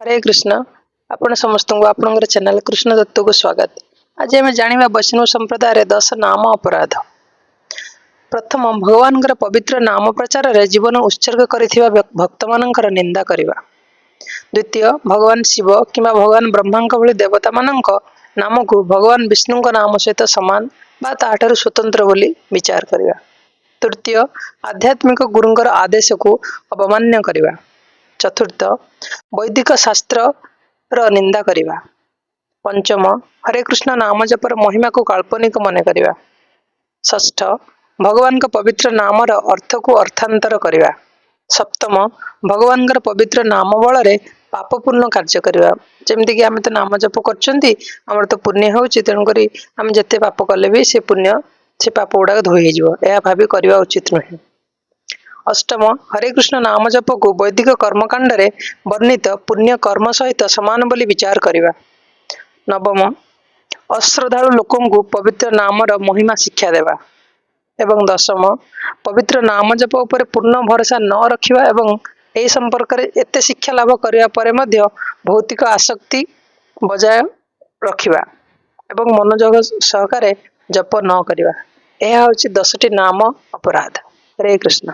हरे कृष्ण आपण समस्त को आपणकर चैनल कृष्ण दत्त को स्वागत। आज आम जाना वैष्णव संप्रदाय 10 नाम अपराध। प्रथम भगवान पवित्र नाम प्रचार रे जीवन उत्सर्ग करिथिबा भक्त मानकर निंदा करिबा। द्वितीय भगवान शिव किंबा भगवान ब्रह्मा भली देवता मानक नाम को भगवान विष्णु नाम सहित समान बा ताठारु स्वतंत्र बोली विचार करिबा। तृतीय आध्यात्मिक गुरुंकर आदेश को अवमान्य करिबा। चतुर्थ वैदिक शास्त्र र निंदा करिबा। पंचम हरे कृष्ण नाम जपर महिमा को काल्पनिक मन करिबा। षष्ठ भगवान का पवित्र नाम र अर्थ को अर्थांतर करिबा। सप्तम भगवान का पवित्र नाम बल रे पापपूर्ण कार्य करिबा। जेमति कि आमे तो नाम जप करछंती हमर तो पुण्य होउची तेनु करी हम जते पाप कले भी से पुण्य से पाप उडा धोई जिवो एहा भाबी करिबा उचित नहे। अष्टम हरे कृष्ण नाम जप को वैदिक कर्मकांड रे वर्णित पुण्य कर्म सहित समान बोली विचार करिबा। नवम अश्रद्धालु लोकों को पवित्र नाम र महिमा शिक्षा देवा। एवं दशम पवित्र नाम जप उपर पूर्ण भरोसा न रखिबा एवं ए संपर्क रे एते शिक्षा लाभ करिया परे मध्य भौतिक आसक्ति बजाय रखिबा एवं मनोजग सहकारे जप न करिबा। एहा होची 10टी नाम अपराध। हरे कृष्ण।